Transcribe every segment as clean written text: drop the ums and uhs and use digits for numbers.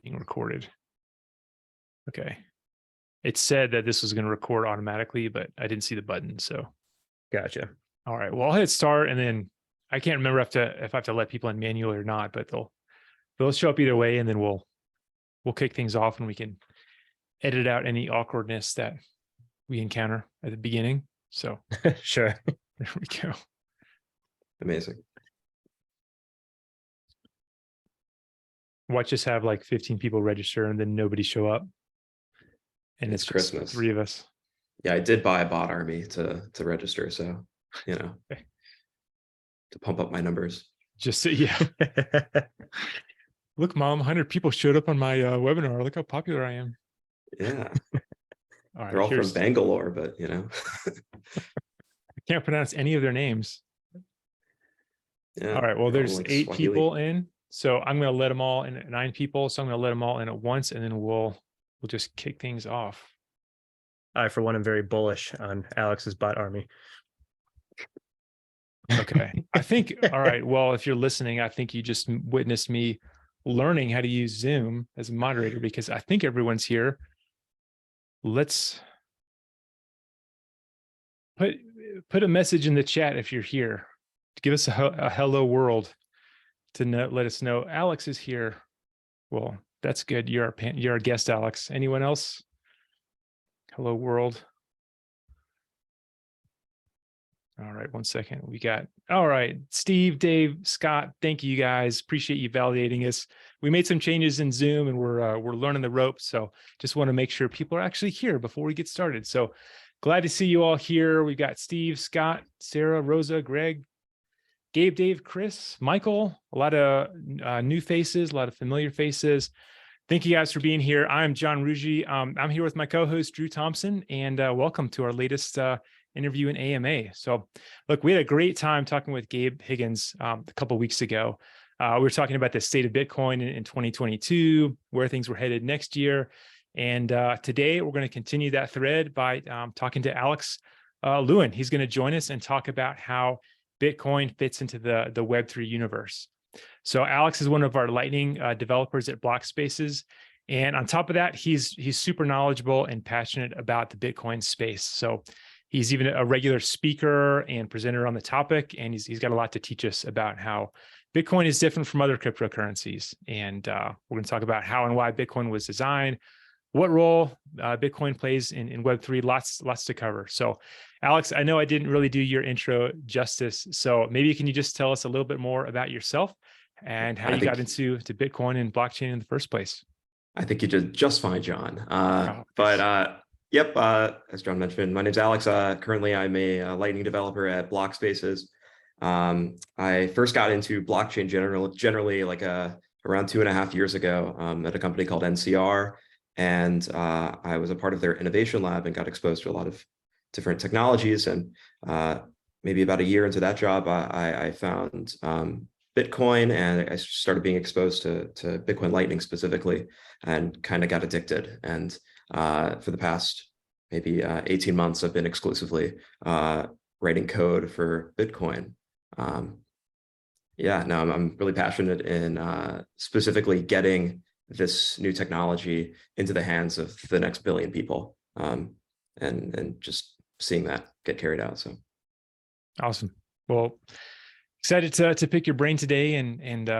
being recorded. Okay. It said that this was going to record automatically, but I didn't see the button. So, Gotcha. all right. Well, I'll hit start, and then I can't remember if I have to let people in manually or not, but they'll show up either way, and then we'll kick things off, and we can edit out any awkwardness that we encounter at the beginning. So, Sure. there we go. Amazing. Watch us have like 15 people register and then nobody show up. And It's it's Christmas. 3 of us. Yeah, I did buy a bot army to register, so Okay. to pump up my numbers. Just yeah. Look, Mom, 100 people showed up on my webinar. Look how popular I am. Yeah, All right, they're all from Bangalore, but I can't pronounce any of their names. yeah. All right, well, they're all there's like 8 Swahili. people in, so I'm going to let them all in. 9 people, so I'm going to let them all in at once, and then we'll just kick things off. I, for one, am very bullish on Alex's bot army. Okay. I think, all right, well, if you're listening, I think you just witnessed me learning how to use Zoom as a moderator, because I think everyone's here. Let's put a message in the chat if you're here. Give us a hello world to let us know Alex is here. Well, that's good. You're a guest, Alex. Anyone else? Hello world. All right, 1 second. All right, Steve, Dave, Scott, thank you guys. Appreciate you validating us. We made some changes in Zoom and we're learning the ropes. So just want to make sure people are actually here before we get started. So glad to see you all here. We've got Steve, Scott, Sarah, Rosa, Greg, Gabe, Dave, Chris, Michael, a lot of new faces, a lot of familiar faces. Thank you guys for being here. I'm John Ruggi. I'm here with my co-host, Drew Thompson, and welcome to our latest interview in AMA. So look, we had a great time talking with Gabe Higgins a couple of weeks ago. We were talking about the state of Bitcoin in 2022, where things were headed next year. And today we're going to continue that thread by talking to Alex Lewin. He's going to join us and talk about how Bitcoin fits into the Web3 universe. So Alex is one of our Lightning developers at BlockSpaces. And on top of that, he's super knowledgeable and passionate about the Bitcoin space. So he's even a regular speaker and presenter on the topic, and he's got a lot to teach us about how Bitcoin is different from other cryptocurrencies. And we're going to talk about how and why Bitcoin was designed, what role Bitcoin plays in Web3, lots to cover. So Alex, I know I didn't really do your intro justice. So maybe can you just tell us a little bit more about yourself and how you got into Bitcoin and blockchain in the first place? I think you did just fine, John. Yep. As John mentioned, my name's Alex. Currently, I'm a Lightning developer at BlockSpaces. I first got into blockchain generally like around 2.5 years ago at a company called NCR. And I was a part of their innovation lab and got exposed to a lot of different technologies. And maybe about a year into that job, I found Bitcoin, and I started being exposed to Bitcoin Lightning specifically, and kind of got addicted. And for the past maybe 18 months, I've been exclusively writing code for Bitcoin. I'm really passionate in specifically getting this new technology into the hands of the next billion people, and just seeing that get carried out. So awesome. Well, excited to pick your brain today and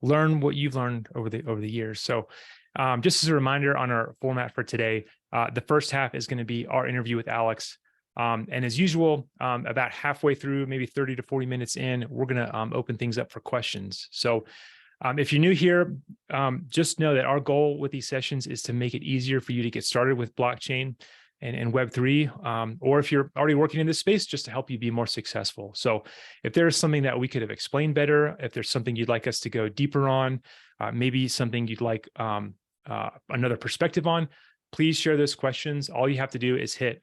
learn what you've learned over the years. So just as a reminder on our format for today, the first half is going to be our interview with Alex. And as usual, about halfway through, maybe 30 to 40 minutes in, we're going to open things up for questions. So if you're new here, just know that our goal with these sessions is to make it easier for you to get started with blockchain and Web3, or if you're already working in this space, just to help you be more successful. So if there's something that we could have explained better, if there's something you'd like us to go deeper on, maybe something you'd like another perspective on, please share those questions. All you have to do is hit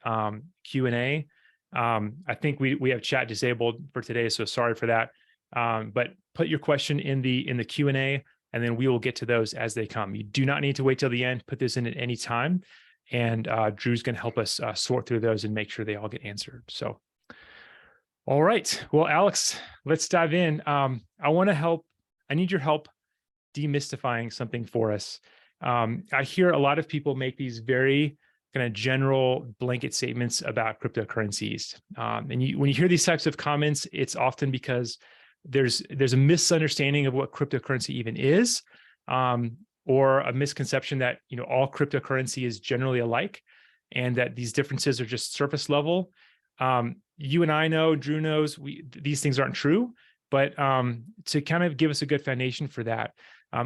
Q&A. I think we have chat disabled for today, so sorry for that. But put your question in the Q&A, and then we will get to those as they come. You do not need to wait till the end. Put this in at any time, and Drew's going to help us sort through those and make sure they all get answered. So, all right. Well, Alex, let's dive in. I need your help demystifying something for us. I hear a lot of people make these very kind of general blanket statements about cryptocurrencies. And when you hear these types of comments, it's often because there's a misunderstanding of what cryptocurrency even is, or a misconception that all cryptocurrency is generally alike, and that these differences are just surface level. You and I know, Drew knows, these things aren't true. But to kind of give us a good foundation for that,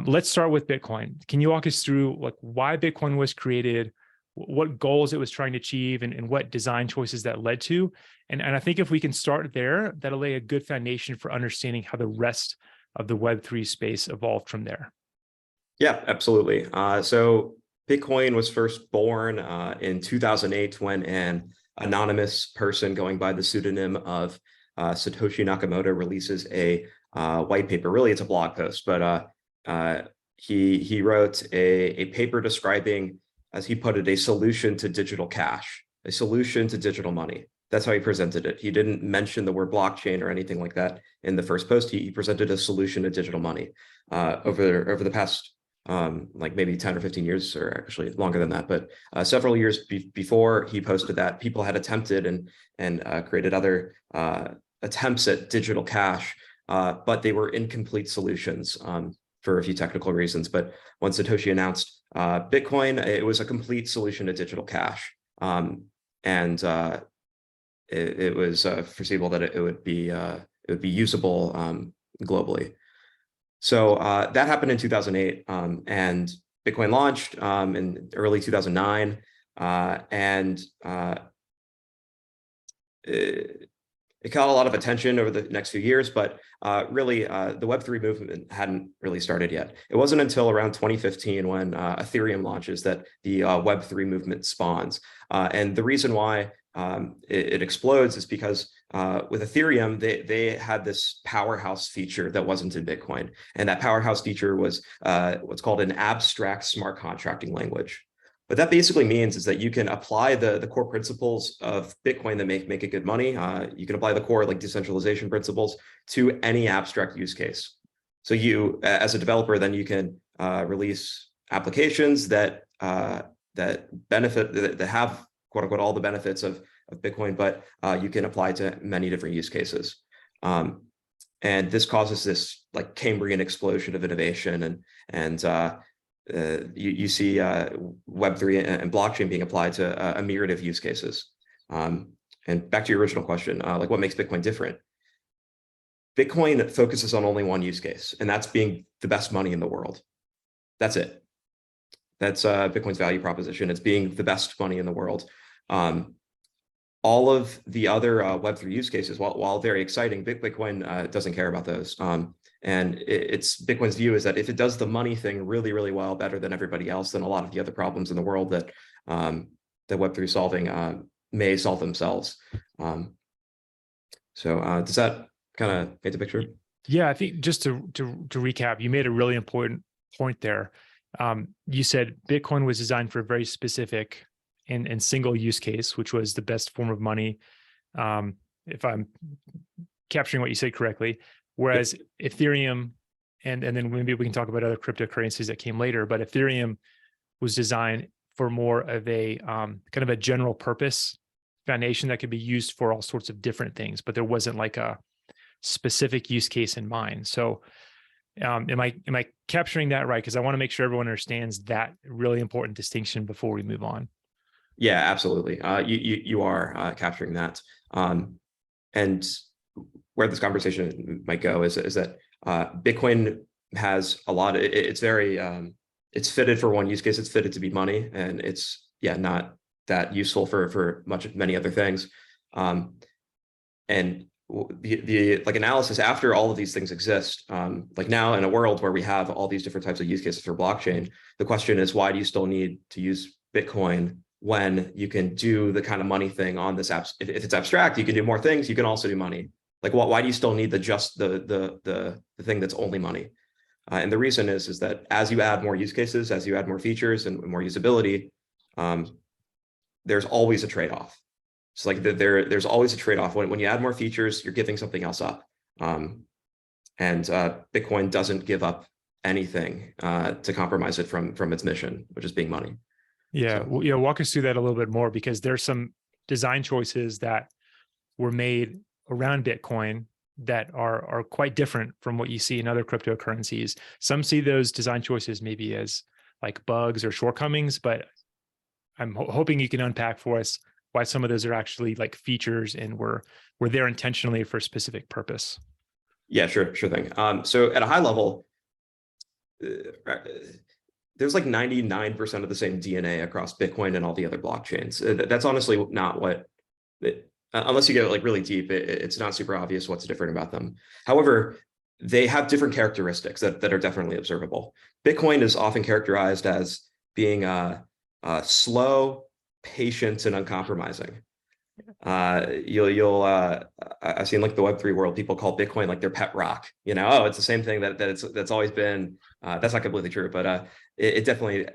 let's start with Bitcoin. Can you walk us through like why Bitcoin was created, what goals it was trying to achieve, and what design choices that led to? And I think if we can start there, that'll lay a good foundation for understanding how the rest of the Web3 space evolved from there. Yeah, absolutely. So Bitcoin was first born in 2008 when an anonymous person going by the pseudonym of Satoshi Nakamoto releases a white paper. Really, it's a blog post, but he wrote a paper describing, as he put it, a solution to digital cash, a solution to digital money. That's how he presented it. He didn't mention the word blockchain or anything like that in the first post. He presented a solution to digital money. Over the past like maybe 10 or 15 years, or actually longer than that, but several years before he posted that, people had attempted and created other attempts at digital cash, but they were incomplete solutions for a few technical reasons. But when Satoshi announced Bitcoin, it was a complete solution to digital cash, and it was foreseeable that it would be usable globally. So that happened in 2008, and Bitcoin launched in early 2009, and it caught a lot of attention over the next few years, but really the Web3 movement hadn't really started yet. It wasn't until around 2015 when Ethereum launches that the Web3 movement spawns. And the reason why it explodes is because with Ethereum, they had this powerhouse feature that wasn't in Bitcoin. And that powerhouse feature was what's called an abstract smart contracting language. What that basically means is that you can apply the core principles of Bitcoin that make it good money. You can apply the core like decentralization principles to any abstract use case. So you, as a developer, then you can release applications that benefit, that have quote unquote all the benefits of Bitcoin, but you can apply to many different use cases. And this causes this like Cambrian explosion of innovation, and you see Web3 and blockchain being applied to a myriad of use cases. And back to your original question, like what makes Bitcoin different? Bitcoin focuses on only one use case, and that's being the best money in the world. That's it. That's Bitcoin's value proposition. It's being the best money in the world. All of the other Web3 use cases, while very exciting, Bitcoin doesn't care about those. And it's Bitcoin's view is that if it does the money thing really, really well, better than everybody else, then a lot of the other problems in the world that that Web3 is solving may solve themselves. So does that kind of paint the picture? Yeah, I think just to recap, you made a really important point there. You said Bitcoin was designed for a very specific and single use case, which was the best form of money, if I'm capturing what you said correctly. Whereas Ethereum, and then maybe we can talk about other cryptocurrencies that came later, but Ethereum was designed for more of a kind of a general purpose foundation that could be used for all sorts of different things, but there wasn't like a specific use case in mind. So am I capturing that right? Because I want to make sure everyone understands that really important distinction before we move on. Yeah, absolutely. You are capturing that. And where this conversation might go is that Bitcoin has a lot of, it's very, it's fitted for one use case. It's fitted to be money, and it's not that useful for many other things. And the like analysis after all of these things exist, like now in a world where we have all these different types of use cases for blockchain, the question is, why do you still need to use Bitcoin when you can do the kind of money thing on this app? If it's abstract, you can do more things. You can also do money. Like, why do you still need the thing that's only money? And the reason is that as you add more use cases, as you add more features and more usability, there's always a trade-off. It's like there's always a trade-off. When you add more features, you're giving something else up. And Bitcoin doesn't give up anything to compromise it from its mission, which is being money. Yeah, So, well, walk us through that a little bit more, because there's some design choices that were made around Bitcoin that are quite different from what you see in other cryptocurrencies. Some see those design choices maybe as like bugs or shortcomings, but I'm hoping you can unpack for us why some of those are actually like features and were there intentionally for a specific purpose. yeah, sure thing. So at a high level, there's like 99% of the same DNA across Bitcoin and all the other blockchains. That's honestly not what, unless you get like really deep, it's not super obvious what's different about them. However, they have different characteristics that are definitely observable. Bitcoin is often characterized as being slow, patient, and uncompromising. I've seen like the Web3 world, people call Bitcoin like their pet rock. Oh, it's the same thing that's always been. That's not completely true, but it definitely,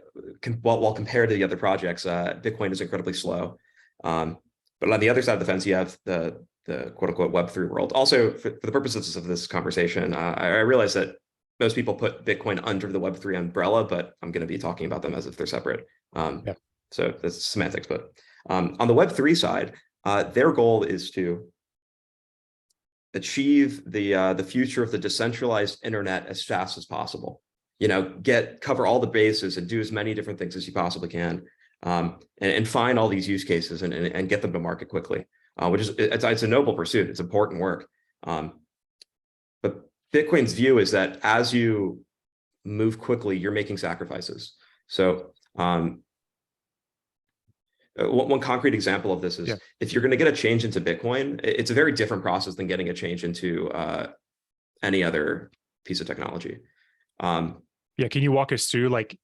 while compared to the other projects, Bitcoin is incredibly slow. But on the other side of the fence, you have the quote unquote Web3 world. Also, for the purposes of this conversation, I realize that most people put Bitcoin under the Web3 umbrella, but I'm going to be talking about them as if they're separate. Yeah. So that's semantics. But on the Web3 side, their goal is to achieve the future of the decentralized internet as fast as possible. Cover all the bases and do as many different things as you possibly can, and find all these use cases and get them to market quickly, which is it's a noble pursuit. It's important work. But Bitcoin's view is that as you move quickly, you're making sacrifices. So one concrete example of this is if you're going to get a change into Bitcoin, it's a very different process than getting a change into any other piece of technology. Yeah, can you walk us through like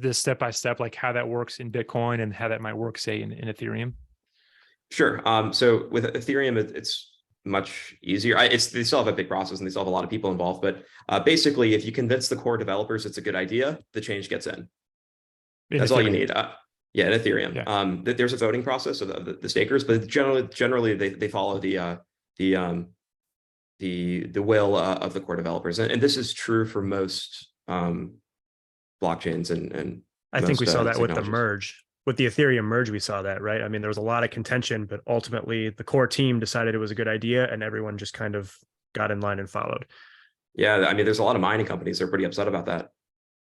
this step by step, like how that works in Bitcoin and how that might work, say, in Ethereum? Sure. So with Ethereum, it's much easier. They still have a big process and they still have a lot of people involved, but basically, if you convince the core developers it's a good idea, the change gets in. That's all you need. Yeah, in Ethereum. Yeah. There's a voting process of the stakers, but generally they follow the will of the core developers, and this is true for most blockchains and I think we saw that with the technologies. merge. With the Ethereum merge, we saw that, right? I mean, there was a lot of contention, but ultimately the core team decided it was a good idea and everyone just kind of got in line and followed. Yeah, I mean, there's a lot of mining companies that are pretty upset about that.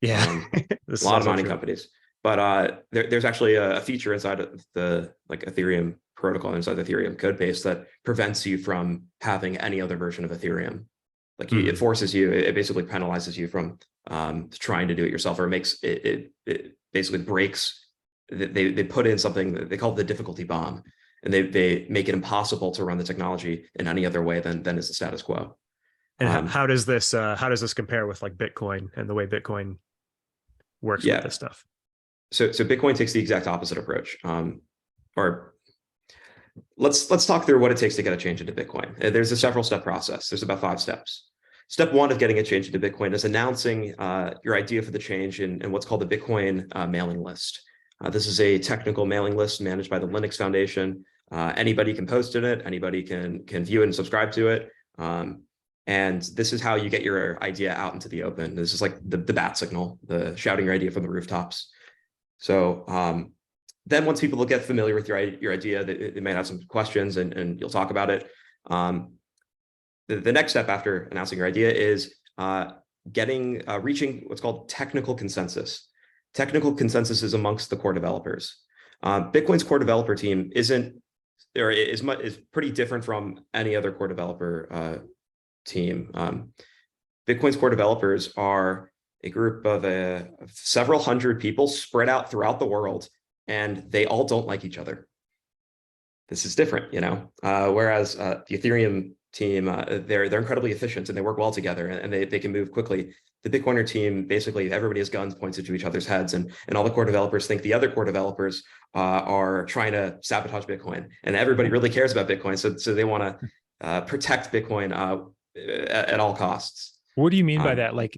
Yeah, a lot of mining companies. But there's actually a feature inside of the Ethereum protocol, inside the Ethereum code base, that prevents you from having any other version of Ethereum. It forces you, it basically penalizes you from trying to do it yourself, or makes it basically breaks. They put in something that they call the difficulty bomb, and they make it impossible to run the technology in any other way than is the status quo. And how does this compare with like Bitcoin and the way Bitcoin works with this stuff? So Bitcoin takes the exact opposite approach. Or let's talk through what it takes to get a change into Bitcoin. There's a several step process. There's about 5 steps. Step 1 of getting a change into Bitcoin is announcing your idea for the change in what's called the Bitcoin mailing list. This is a technical mailing list managed by the Linux Foundation. Anybody can post in it. Anybody can view it and subscribe to it. And this is how you get your idea out into the open. This is like the bat signal, the shouting your idea from the rooftops. So then once people get familiar with your idea, they might have some questions and you'll talk about it. The next step after announcing your idea is reaching what's called technical consensus. Technical consensus is amongst the core developers. Bitcoin's core developer team is pretty different from any other core developer team. Bitcoin's core developers are a group of several hundred people spread out throughout the world, and they all don't like each other. This is different, whereas the Ethereum team, they're incredibly efficient and they work well together, and they can move quickly. The Bitcoiner team, basically everybody has guns pointed to each other's heads, and all the core developers think the other core developers are trying to sabotage Bitcoin, and everybody really cares about Bitcoin, so they want to protect Bitcoin at all costs. What do you mean by that? Like,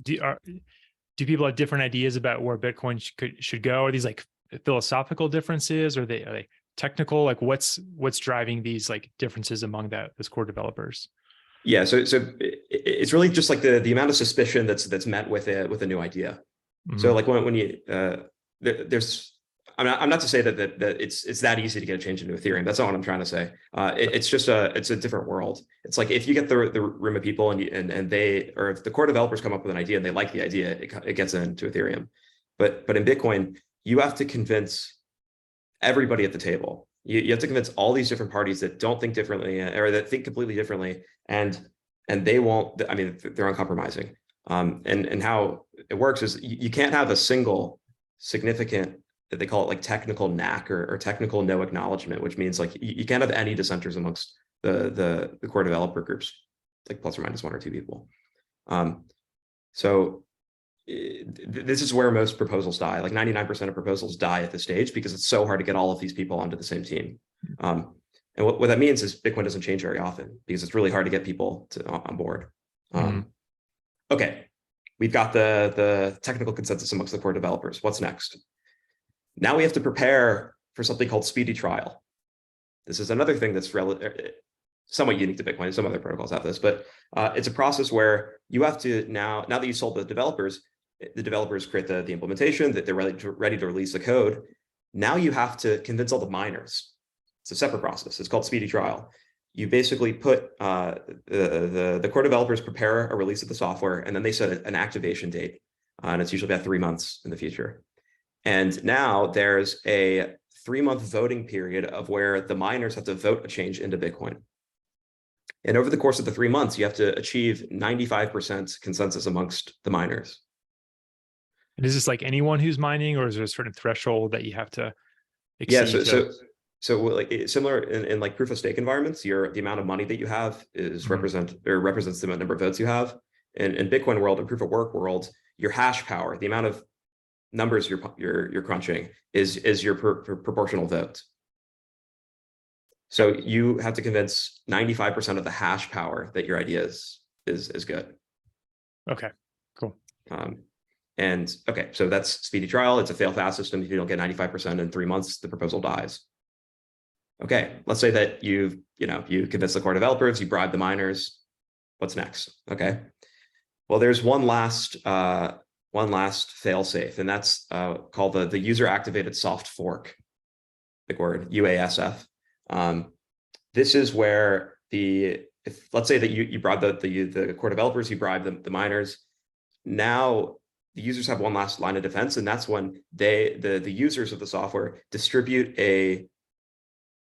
do people have different ideas about where Bitcoin should go? Are these like philosophical differences, or are they technical? Like what's driving these like differences among those core developers? Yeah, so it's really just like the amount of suspicion that's met with a new idea. So like when you there's I'm not to say that it's that easy to get a change into Ethereum. That's not what I'm trying to say. It's just it's a different world. It's like if you get the room of people and they, or if the core developers come up with an idea and they like the idea, it gets into Ethereum. But in Bitcoin, you have to convince everybody at the table. You have to convince all these different parties that don't think differently or that think completely differently, and they won't. I mean, they're uncompromising. And how it works is you can't have a single significant, that they call it like technical knack or technical no acknowledgement, which means like you can't have any dissenters amongst the core developer groups, like plus or minus 1 or 2 people. So this is where most proposals die. Like 99% of proposals die at this stage because it's so hard to get all of these people onto the same team. And what that means is Bitcoin doesn't change very often because it's really hard to get people on board. Okay, we've got the technical consensus amongst the core developers. What's next? Now we have to prepare for something called speedy trial. This is another thing that's somewhat unique to Bitcoin. Some other protocols have this, but it's a process where you have to now that you sold the developers create the implementation, that they're ready to release the code. Now you have to convince all the miners. It's a separate process. It's called speedy trial. You basically put the core developers prepare a release of the software, and then they set an activation date, and it's usually about 3 months in the future. And now there's a 3-month voting period of where the miners have to vote a change into Bitcoin. And over the course of the 3 months, you have to achieve 95% consensus amongst the miners. And is this like anyone who's mining, or is there a certain threshold that you have to exceed? Yeah, so like similar in like proof of stake environments, the amount of money that you have is represents the number of votes you have. In Bitcoin world and proof of work world, your hash power, the amount of numbers you're crunching, is your proportional vote. So you have to convince 95% of the hash power that your idea is good. Okay, cool. And okay, so that's speedy trial. It's a fail fast system. If you don't get 95% in 3 months, the proposal dies. Okay, let's say that you convince the core developers, you bribe the miners. What's next? Okay, well, there's one last fail safe, and that's called the user activated soft fork. Big word, UASF. This is where let's say that you bribe the core developers, you bribe the miners. Now the users have one last line of defense, and that's when the users of the software distribute a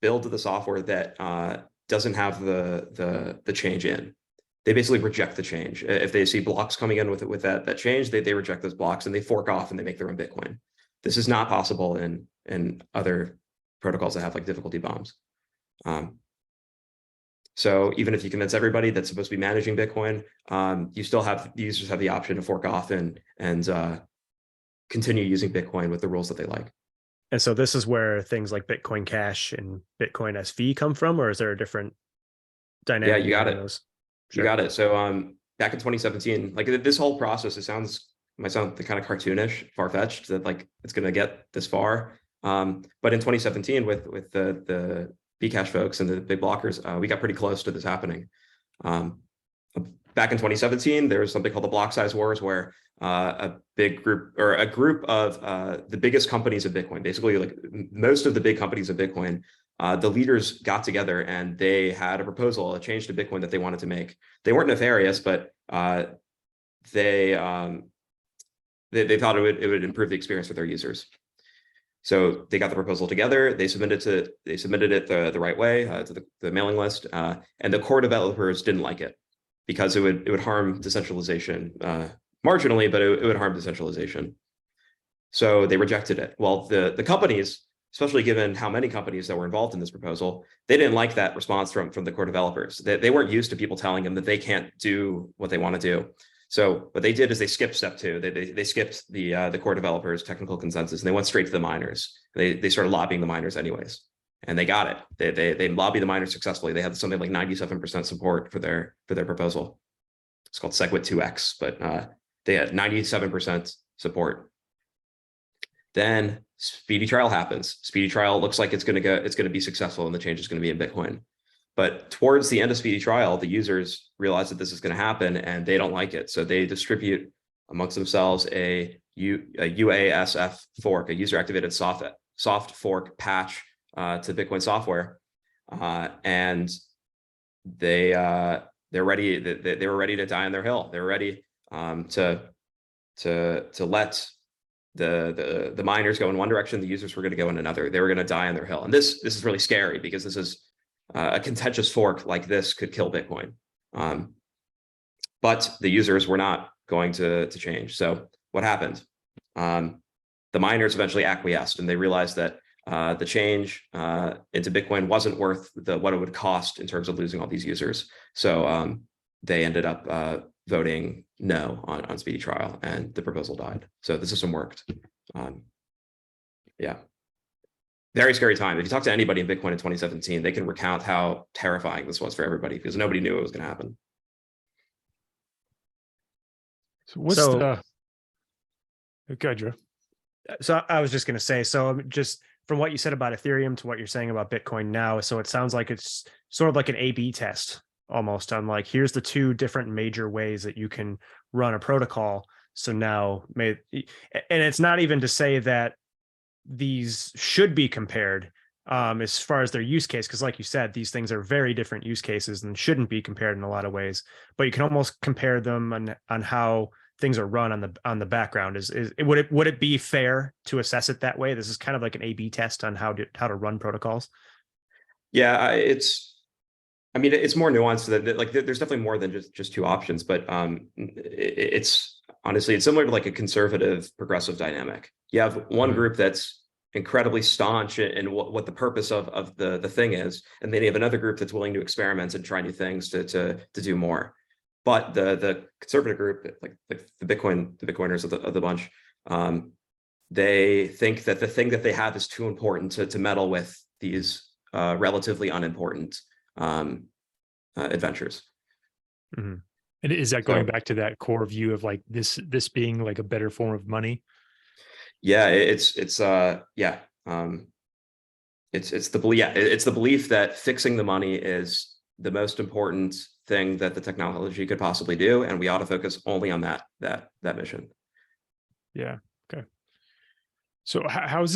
build of the software that doesn't have the change in. They basically reject the change. If they see blocks coming in with that change, they reject those blocks and they fork off and they make their own Bitcoin. This is not possible in other protocols that have like difficulty bombs. So even if you convince everybody that's supposed to be managing Bitcoin, you still have the users have the option to fork off and continue using Bitcoin with the rules that they like. And so this is where things like Bitcoin Cash and Bitcoin SV come from, or is there a different dynamic? Yeah, you got it. Those? Sure. You got it. So back in 2017, like this whole process, might sound kind of cartoonish, far-fetched that like it's going to get this far. But in 2017, with the Bcash folks and the big blockers, we got pretty close to this happening. Back in 2017, there was something called the block size wars, where a group of the biggest companies of Bitcoin, basically like most of the big companies of Bitcoin, the leaders got together and they had a change to Bitcoin that they wanted to make. They weren't nefarious, but they thought it would improve the experience for their users. So they got the proposal together. They submitted it the right way to the mailing list, and the core developers didn't like it because it would harm decentralization marginally, but it would harm decentralization. So they rejected it. Well, the companies, especially given how many companies that were involved in this proposal, they didn't like that response from the core developers. They weren't used to people telling them that they can't do what they want to do. So what they did is they skipped step 2. They skipped the core developers' technical consensus, and they went straight to the miners. They started lobbying the miners anyways, and they got it. They lobbied the miners successfully. They had something like 97% support for their proposal. It's called SegWit 2x, but they had 97% support. Then speedy trial happens. Speedy trial looks like it's going to be successful, and the change is going to be in Bitcoin. But towards the end of speedy trial, the users realize that this is going to happen and they don't like it. So they distribute amongst themselves a UASF fork, a user activated soft fork patch to Bitcoin software. And they're ready. They were ready to die on their hill. They were ready to let the miners go in one direction, the users were going to go in another. They were going to die on their hill. And this is really scary because this is a contentious fork like this could kill Bitcoin. But the users were not going to change. So what happened? The miners eventually acquiesced and they realized that the change into Bitcoin wasn't worth what it would cost in terms of losing all these users. So they ended up voting no on speedy trial, and the proposal died. So the system worked. Yeah, very scary time. If you talk to anybody in Bitcoin in 2017, they can recount how terrifying this was for everybody because nobody knew it was going to happen. So what's the? Okay, Drew. So I was just going to say, so just from what you said about Ethereum to what you're saying about Bitcoin now, so it sounds like it's sort of like an A/B test almost on like, here's the two different major ways that you can run a protocol. So now, and it's not even to say that these should be compared as far as their use case, because like you said, these things are very different use cases and shouldn't be compared in a lot of ways, but you can almost compare them on how things are run on the background. Would it be fair to assess it that way? This is kind of like an A/B test on how to run protocols. Yeah, I mean, it's more nuanced that like there's definitely more than just two options, but it's honestly, it's similar to like a conservative progressive dynamic. You have one group that's incredibly staunch in what the purpose of the thing is, and then you have another group that's willing to experiment and try new things to do more. But the conservative group, like the Bitcoiners of the bunch, they think that the thing that they have is too important to meddle with these relatively unimportant adventures. Mm-hmm. And is that going back to that core view of like this being like a better form of money? Yeah, it's the belief that fixing the money is the most important thing that the technology could possibly do, and we ought to focus only on that mission. Yeah. Okay. So how do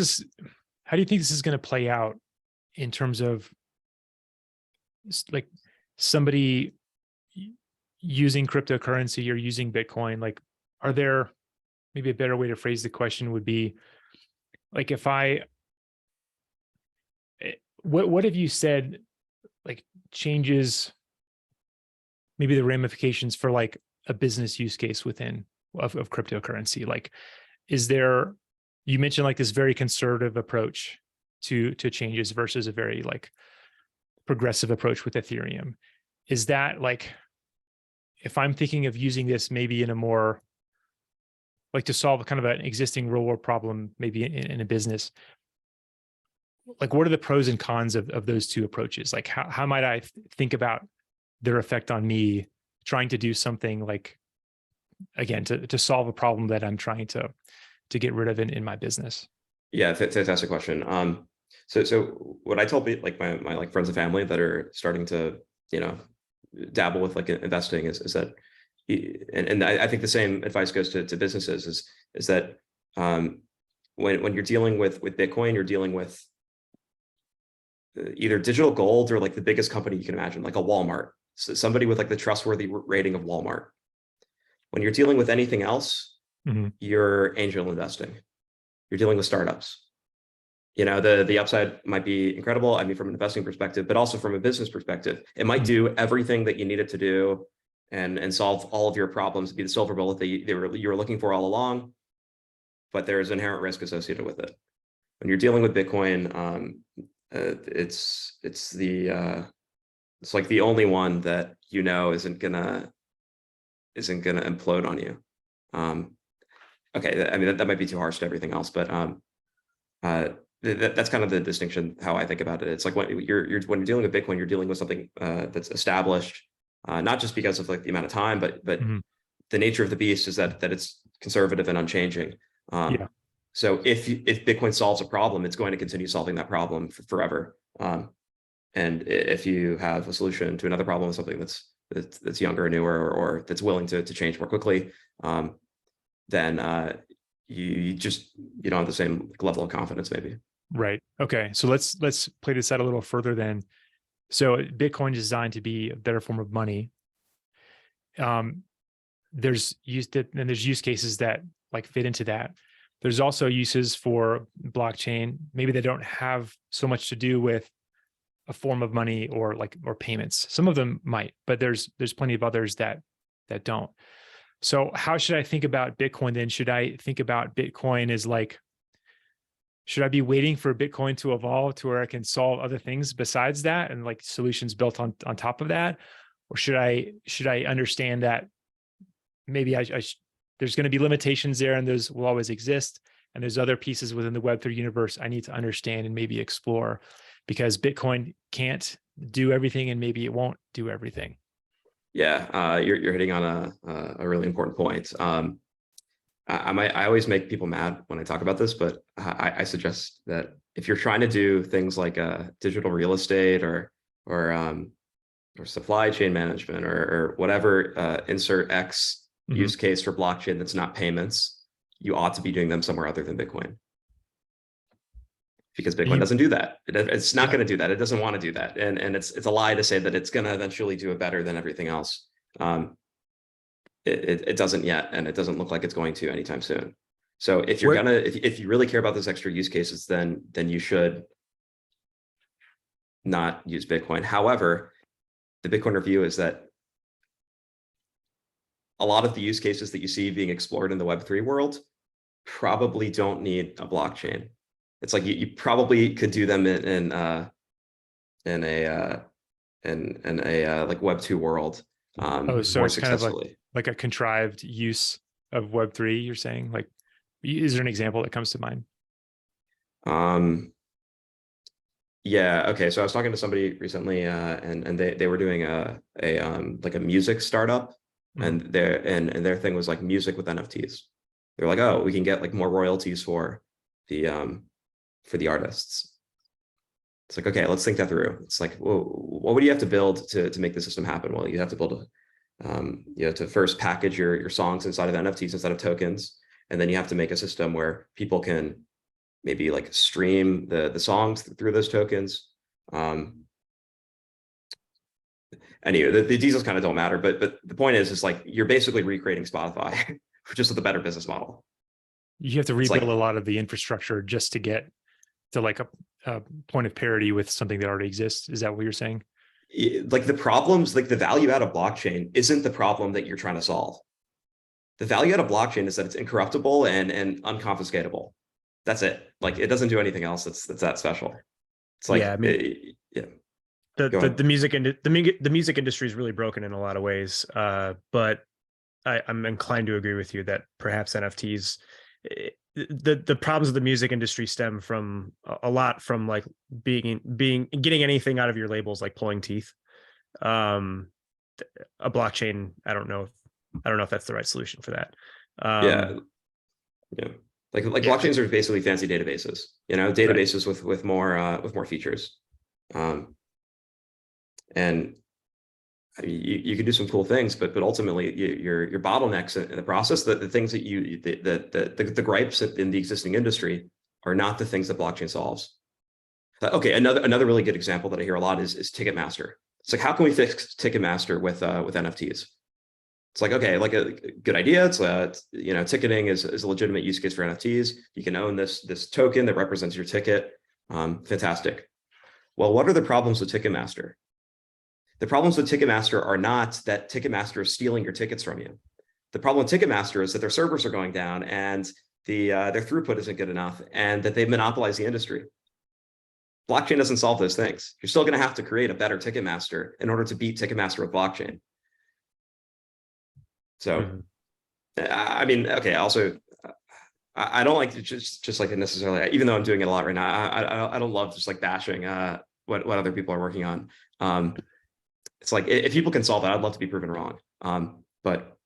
you think this is going to play out in terms of like somebody using cryptocurrency or using Bitcoin? Like, are there, maybe a better way to phrase the question would be like, what have you said like changes maybe the ramifications for like a business use case within of cryptocurrency? Like, you mentioned like this very conservative approach to changes versus a very like progressive approach with Ethereum. Is that like, if I'm thinking of using this maybe in a more like to solve kind of an existing real world problem, maybe in a business, like what are the pros and cons of those two approaches? Like how might I think about their effect on me trying to do something like, again, to solve a problem that I'm trying to get rid of in my business? Yeah, fantastic question. So what I tell like my like friends and family that are starting to, dabble with like investing is that, and I think the same advice goes to businesses is that when you're dealing with Bitcoin, you're dealing with either digital gold or like the biggest company you can imagine, like a Walmart, so somebody with like the trustworthy rating of Walmart. When you're dealing with anything else, you're angel investing. You're dealing with startups. The upside might be incredible. I mean, from an investing perspective, but also from a business perspective, it might do everything that you need it to do and solve all of your problems, be the silver bullet that you were looking for all along. But there is inherent risk associated with it. When you're dealing with Bitcoin, it's like the only one that isn't gonna implode on you. Okay, I mean that might be too harsh to everything else, but that's kind of the distinction how I think about it. It's like when you're dealing with Bitcoin, you're dealing with something that's established, not just because of like the amount of time, but the nature of the beast is that it's conservative and unchanging. So if Bitcoin solves a problem, it's going to continue solving that problem forever. if you have a solution to another problem, something that's younger, newer, or that's willing to change more quickly, then you don't have the same level of confidence, maybe. Right. Okay. So let's play this out a little further then. So Bitcoin is designed to be a better form of money. There's use cases that like fit into that. There's also uses for blockchain. Maybe they don't have so much to do with a form of money or payments. Some of them might, but there's plenty of others that don't. So how should I think about Bitcoin then? Should I think about Bitcoin as should I be waiting for Bitcoin to evolve to where I can solve other things besides that and like solutions built on top of that? Or should I understand that maybe there's going to be limitations there and those will always exist. And there's other pieces within the Web3 universe I need to understand and maybe explore, because Bitcoin can't do everything and maybe it won't do everything. Yeah, you're hitting on a really important point. I always make people mad when I talk about this, but I suggest that if you're trying to do things like digital real estate or supply chain management or whatever, insert X use case for blockchain that's not payments, you ought to be doing them somewhere other than Bitcoin. Because Bitcoin doesn't do that. It's not going to do that. It doesn't want to do that. And it's a lie to say that it's going to eventually do it better than everything else. It doesn't yet, and it doesn't look like it's going to anytime soon. So if you're if you really care about those extra use cases, then you should not use Bitcoin. However, the Bitcoin review is that a lot of the use cases that you see being explored in the Web3 world probably don't need a blockchain. It's like you probably could do them in a like Web2 world so more it's kind successfully. of like a contrived use of Web3, you're saying? Like, is there an example that comes to mind? Yeah. Okay. So I was talking to somebody recently, and they were doing like a music startup, and their thing was like music with NFTs. They're like, oh, we can get like more royalties for the artists. It's like, okay, let's think that through. It's like, well, what would you have to build to make the system happen? Well, you have to build you have to first package your songs inside of NFTs instead of tokens, and then you have to make a system where people can maybe like stream the songs through those tokens. Anyway, the details kind of don't matter, but the point is like you're basically recreating Spotify, just with a better business model. You have to rebuild a lot of the infrastructure just to get to like a point of parity with something that already exists. Is that what you're saying? Like the problems, like the value out of blockchain isn't the problem that you're trying to solve. The value out of blockchain is that it's incorruptible and unconfiscatable. That's it. Like it doesn't do anything else that's that special. It's like, yeah, I mean, the music industry is really broken in a lot of ways. But I'm inclined to agree with you that perhaps NFTs, the problems of the music industry stem from a lot from like getting anything out of your labels, like pulling teeth. A blockchain, I don't know if that's the right solution for that. Yeah. Like blockchains are basically fancy databases, databases right. with more features. And you can do some cool things, but ultimately your bottlenecks in the process, the things that the gripes in the existing industry are not the things that blockchain solves. Okay, another really good example that I hear a lot is Ticketmaster. It's like, how can we fix Ticketmaster with NFTs? It's like, okay, like a good idea. It's ticketing is a legitimate use case for NFTs. You can own this token that represents your ticket. Fantastic. Well, what are the problems with Ticketmaster? The problems with Ticketmaster are not that Ticketmaster is stealing your tickets from you. The problem with Ticketmaster is that their servers are going down and their throughput isn't good enough, and that they've monopolized the industry. Blockchain doesn't solve those things. You're still going to have to create a better Ticketmaster in order to beat Ticketmaster with blockchain. So, I mean, okay. Also, I don't like to just like necessarily, even though I'm doing it a lot right now. I don't love just like bashing what other people are working on. It's like, if people can solve it, I'd love to be proven wrong. But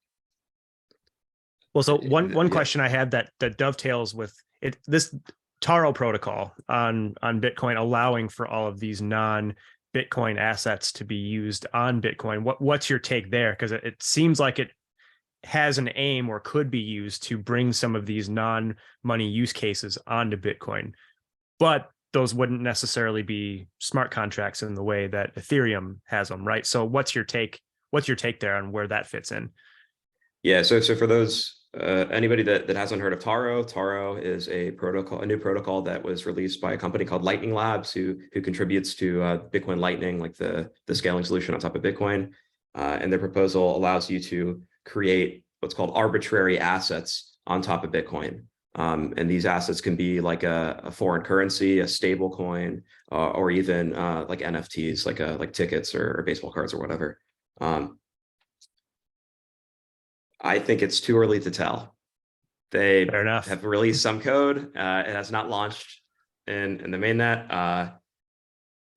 well, so one question I had that dovetails with it, this Taro protocol on Bitcoin, allowing for all of these non Bitcoin assets to be used on Bitcoin. What's your take there? Because it seems like it has an aim or could be used to bring some of these non-money use cases onto Bitcoin, but those wouldn't necessarily be smart contracts in the way that Ethereum has them, right? So what's your take? What's your take there on where that fits in? Yeah, so for those anybody that hasn't heard of Taro is a new protocol that was released by a company called Lightning Labs, who contributes to Bitcoin Lightning, like the scaling solution on top of Bitcoin. And their proposal allows you to create what's called arbitrary assets on top of Bitcoin. And these assets can be like a foreign currency, a stable coin, or even like NFTs, like tickets or baseball cards or whatever. I think it's too early to tell. They Fair enough. have released some code. It has not launched in the mainnet. I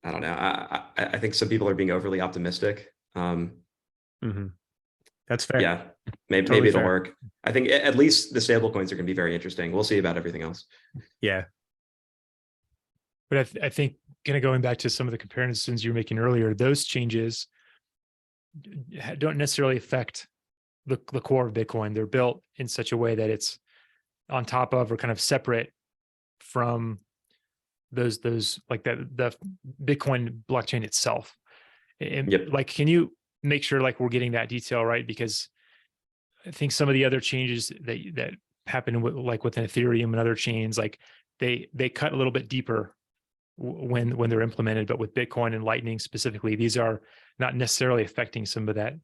don't know. I think some people are being overly optimistic. That's fair. Yeah, maybe Totally it'll fair. work. I think at least the stablecoins are going to be very interesting. We'll see about everything else. Yeah. But I think kind of going back to some of the comparisons you were making earlier, those changes don't necessarily affect the core of Bitcoin. They're built in such a way that it's on top of or kind of separate from those like the Bitcoin blockchain itself. And Yep. like, can you make sure like we're getting that detail right? Because I think some of the other changes that happen with, like within Ethereum and other chains, like they cut a little bit deeper when they're implemented, but with Bitcoin and Lightning specifically, these are not necessarily affecting some of that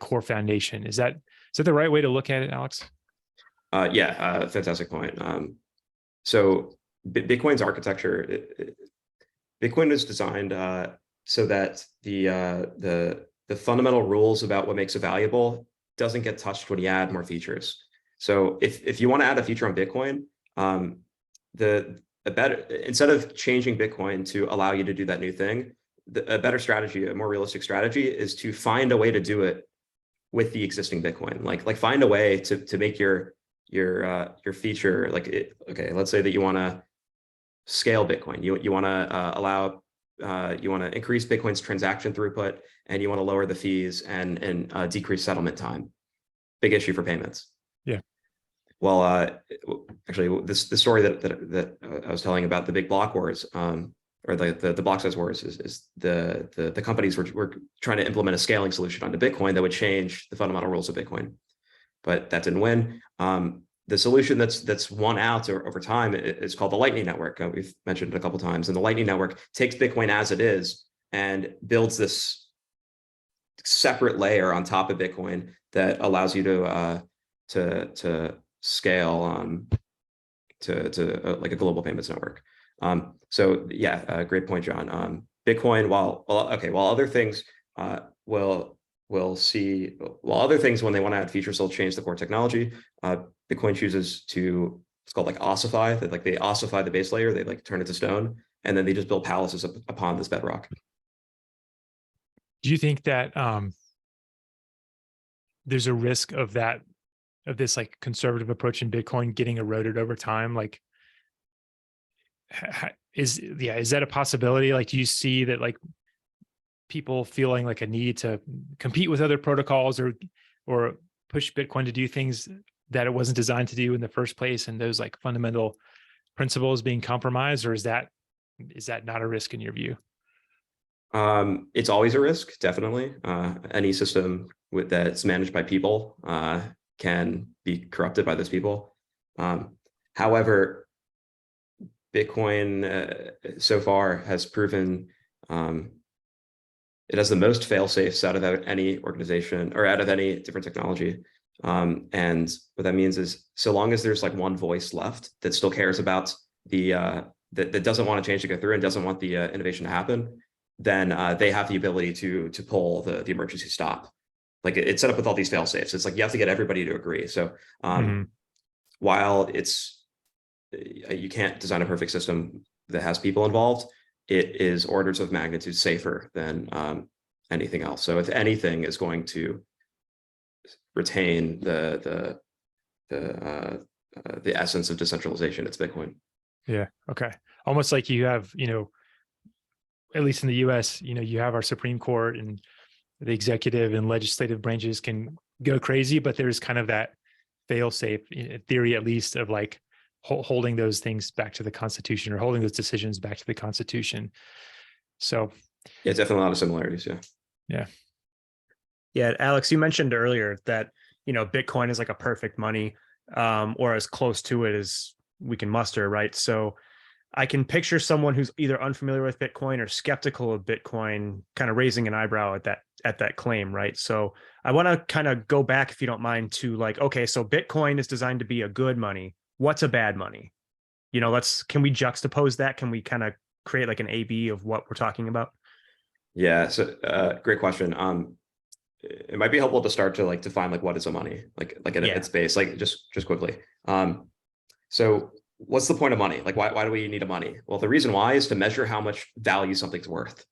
core foundation. Is that the right way to look at it, Alex? Yeah, fantastic point. So Bitcoin's architecture, Bitcoin is designed so that the fundamental rules about what makes it valuable doesn't get touched when you add more features. So if you want to add a feature on Bitcoin, instead of changing Bitcoin to allow you to do that new thing, a better strategy, a more realistic strategy, is to find a way to do it with the existing Bitcoin. Like find a way to make your feature okay. Let's say that you want to scale Bitcoin. You want to you want to increase Bitcoin's transaction throughput, and you want to lower the fees and decrease settlement time. Big issue for payments. Yeah. Well, actually, the story that I was telling about the big block wars, or the block size wars, is the companies were trying to implement a scaling solution onto Bitcoin that would change the fundamental rules of Bitcoin, but that didn't win. The solution that's won out over time is called the Lightning Network. We've mentioned it a couple of times, and the Lightning Network takes Bitcoin as it is and builds this separate layer on top of Bitcoin that allows you to scale to like a global payments network. So yeah, great point, John. Bitcoin, while other things while other things, when they want to add features, they'll change the core technology. Bitcoin chooses to, it's called like ossify. They ossify the base layer. They like turn it to stone, and then they just build palaces upon this bedrock. Do you think that there's a risk of this like conservative approach in Bitcoin getting eroded over time? Like, is that a possibility? Like, do you see that like people feeling like a need to compete with other protocols or push Bitcoin to do things that it wasn't designed to do in the first place, and those like fundamental principles being compromised? Or is that not a risk in your view? It's always a risk, definitely. Any system that's managed by people can be corrupted by those people. However, Bitcoin so far has proven it has the most fail-safes out of any organization or out of any different technology. And what that means is, so long as there's like one voice left that still cares about that doesn't want to change to go through and doesn't want the innovation to happen, then they have the ability to pull the emergency stop. Like it's set up with all these fail-safes. It's like you have to get everybody to agree. So while you can't design a perfect system that has people involved, it is orders of magnitude safer than anything else. So if anything is going to retain the essence of decentralization, it's Bitcoin. Yeah. Okay. Almost like you have, at least in the US, you have our Supreme Court, and the executive and legislative branches can go crazy, but there's kind of that fail safe theory, at least, of like holding those things back to the Constitution, or holding those decisions back to the Constitution. So Yeah, definitely a lot of similarities. Yeah. Yeah, Alex, you mentioned earlier that, Bitcoin is like a perfect money, or as close to it as we can muster, right? So I can picture someone who's either unfamiliar with Bitcoin or skeptical of Bitcoin kind of raising an eyebrow at that claim, right? So I want to kind of go back, if you don't mind, to like, okay, so Bitcoin is designed to be a good money. What's a bad money? Can we juxtapose that? Can we kind of create like an A/B of what we're talking about? Yeah. So great question. It might be helpful to start to like define like what is a money, like at its base, like just quickly. So what's the point of money? Like why do we need a money? Well, the reason why is to measure how much value something's worth.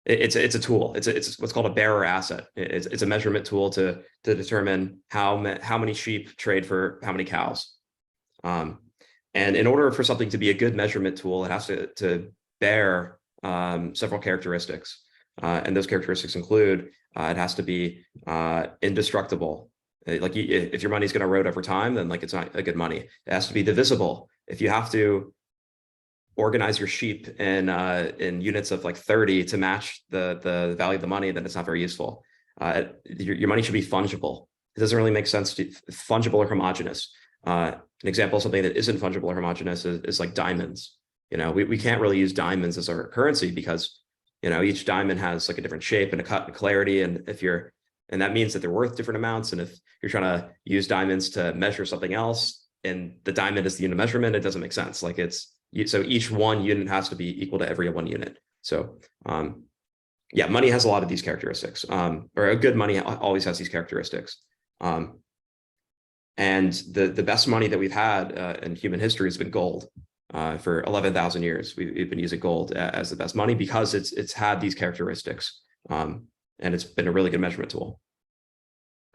It's a tool. It's what's called a bearer asset. It's a measurement tool to determine how many sheep trade for how many cows. And in order for something to be a good measurement tool, it has to bear several characteristics. And those characteristics include it has to be indestructible. Like if your money's going to erode over time, then like it's not a good money. It has to be divisible. If you have to organize your sheep in units of like 30 to match the value of the money, then it's not very useful. Your money should be fungible. It doesn't really make sense to fungible or homogeneous. An example of something that isn't fungible or homogeneous is like diamonds. We can't really use diamonds as our currency because each diamond has like a different shape and a cut and clarity, and that means that they're worth different amounts. And if you're trying to use diamonds to measure something else, and the diamond is the unit of measurement, it doesn't make sense. Like so each one unit has to be equal to every one unit. So yeah, money has a lot of these characteristics, or a good money always has these characteristics. And the best money that we've had in human history has been gold. For 11,000 years, we've been using gold as the best money because it's had these characteristics, and it's been a really good measurement tool.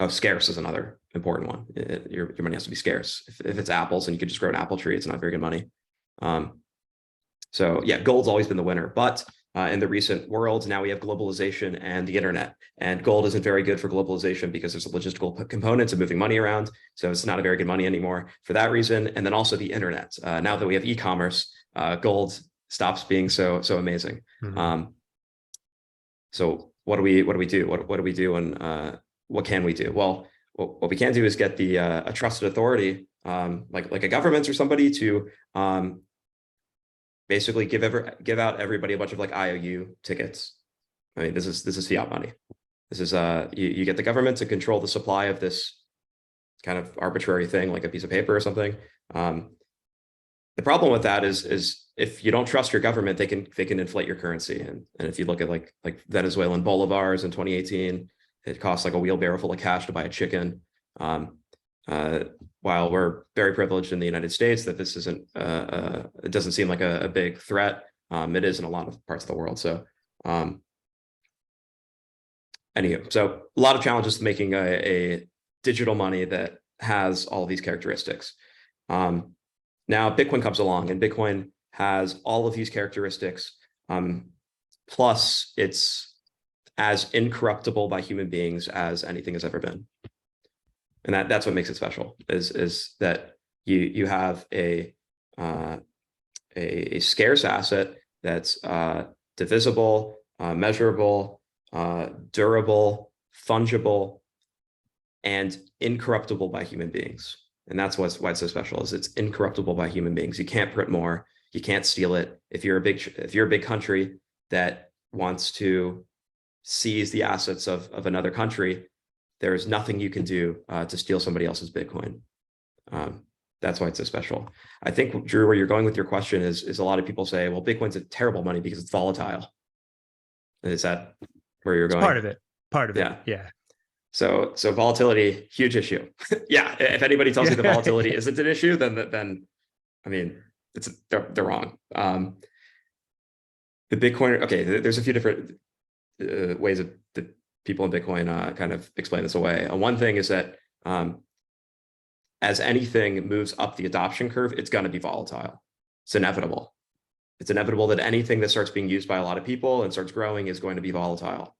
Oh, scarce is another important one. Your money has to be scarce. If it's apples and you could just grow an apple tree, it's not very good money. So yeah, gold's always been the winner. But in the recent world, now we have globalization and the internet. And gold isn't very good for globalization because there's a logistical component to moving money around. So it's not a very good money anymore for that reason. And then also the internet. Now that we have e-commerce, gold stops being so amazing. Mm-hmm. So what do we do? What do we do, and what can we do? Well, what we can do is get a trusted authority, like a government or somebody, to basically give out everybody a bunch of like IOU tickets. I mean, this is fiat money. This is you get the government to control the supply of this kind of arbitrary thing, like a piece of paper or something. The problem with that is if you don't trust your government, they can inflate your currency. And if you look at like Venezuelan bolivars in 2018, it costs like a wheelbarrow full of cash to buy a chicken. While we're very privileged in the United States, that this isn't, it doesn't seem like a big threat. It is in a lot of parts of the world. So anywho, so a lot of challenges to making a digital money that has all of these characteristics. Now Bitcoin comes along, and Bitcoin has all of these characteristics. Plus it's as incorruptible by human beings as anything has ever been. And that's what makes it special, is that you have a scarce asset that's divisible, measurable, durable, fungible, and incorruptible by human beings. And that's why it's so special, is it's incorruptible by human beings. You can't print more, you can't steal it. If you're a big country that wants to seize the assets of another country, there's nothing you can do to steal somebody else's Bitcoin. That's why it's so special. I think, Drew, where you're going with your question is a lot of people say, well, Bitcoin's a terrible money because it's volatile. Is that where you're going? Part of it. Yeah. So volatility, huge issue. Yeah. If anybody tells you the volatility isn't an issue, then I mean, they're wrong. The Bitcoin, okay, there's a few different ways of the people in Bitcoin kind of explain this away. One thing is that as anything moves up the adoption curve, it's going to be volatile. It's inevitable. It's inevitable that anything that starts being used by a lot of people and starts growing is going to be volatile.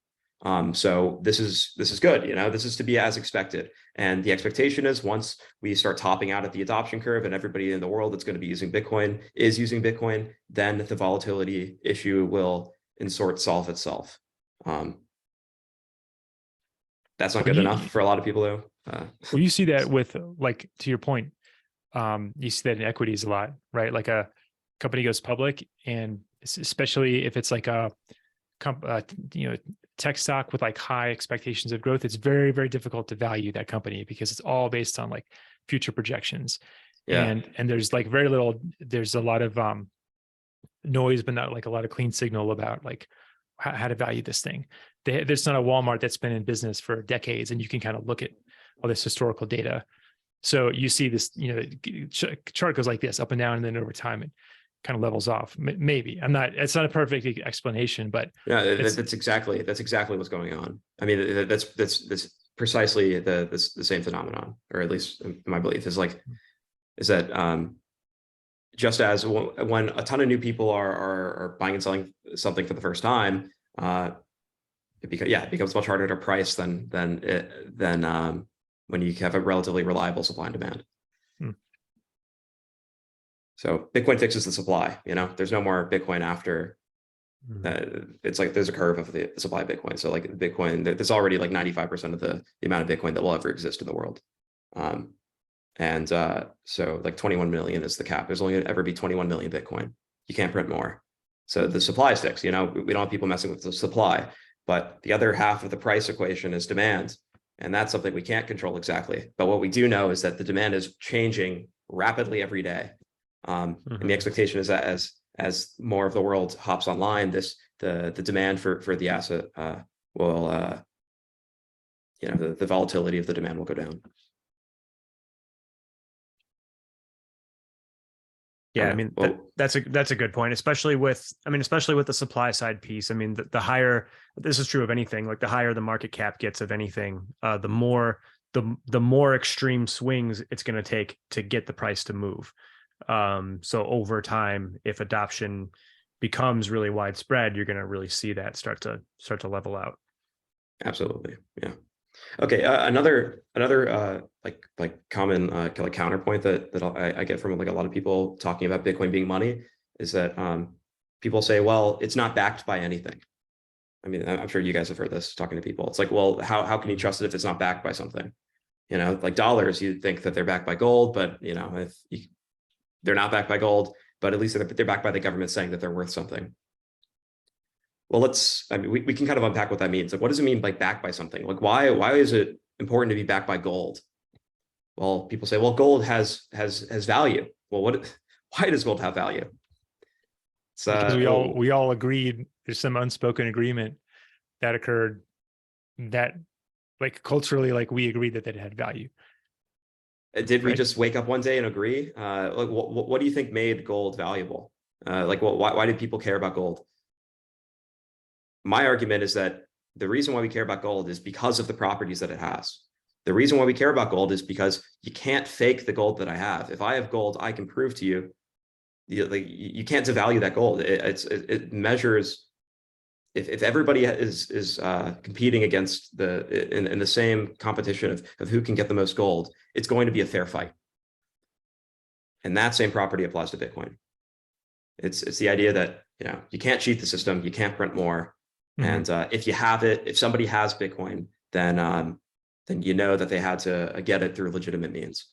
So this is good, you know, this is to be as expected. And the expectation is once we start topping out at the adoption curve and everybody in the world that's going to be using Bitcoin is using Bitcoin, then the volatility issue will in sort solve itself. That's not good enough for a lot of people though. Well, you see that with, like, to your point, you see that in equities a lot, right? Like a company goes public, and especially if it's like a tech stock with like high expectations of growth, it's very, very difficult to value that company because it's all based on like future projections. Yeah. And there's like very little, there's a lot of noise, but not like a lot of clean signal about like how to value this thing. There's not a Walmart that's been in business for decades, and you can kind of look at all this historical data. So you see this, chart goes like this, up and down, and then over time it kind of levels off. Maybe it's not a perfect explanation, but yeah, that's exactly what's going on. I mean, that's precisely the same phenomenon, or at least my belief is that just as when a ton of new people are buying and selling something for the first time, it becomes much harder to price than when you have a relatively reliable supply and demand. So Bitcoin fixes the supply, there's no more Bitcoin after. It's like there's a curve of the supply of Bitcoin. So like Bitcoin, there's already like 95% of the amount of Bitcoin that will ever exist in the world. So like 21 million is the cap. There's only going to ever be 21 million Bitcoin. You can't print more. So the supply sticks, we don't have people messing with the supply, but the other half of the price equation is demand. And that's something we can't control exactly. But what we do know is that the demand is changing rapidly every day. And the expectation is that as more of the world hops online, the demand for the asset will, the volatility of the demand will go down. Yeah, I mean, that's a good point, especially with the supply side piece. I mean, the higher, this is true of anything, like the higher the market cap gets of anything, the more extreme swings it's going to take to get the price to move. So over time, if adoption becomes really widespread, you're going to really see that start to level out. Absolutely. Yeah. Okay. Another like common like counterpoint that I get from like a lot of people talking about Bitcoin being money is that people say, well, it's not backed by anything. I mean, I'm sure you guys have heard this talking to people. It's like, well, how can you trust it if it's not backed by something? Like dollars, you'd think that they're backed by gold, but they're not backed by gold, but at least they're backed by the government saying that they're worth something. Well, we can kind of unpack what that means. Like, what does it mean by backed by something? Like, why is it important to be backed by gold? Well, people say, well, gold has value. Well, why does gold have value? Because we all agreed, there's some unspoken agreement that occurred that like culturally, like we agreed that it had value. Did we just wake up one day and agree? Like, what do you think made gold valuable? Why did people care about gold? My argument is that the reason why we care about gold is because of the properties that it has. The reason why we care about gold is because you can't fake the gold that I have. If I have gold, I can prove to you, you can't devalue that gold. It measures, if everybody is competing against in the same competition of who can get the most gold, it's going to be a fair fight. And that same property applies to Bitcoin. It's the idea that you can't cheat the system, you can't print more. And if you have it, if somebody has Bitcoin, then that they had to get it through legitimate means.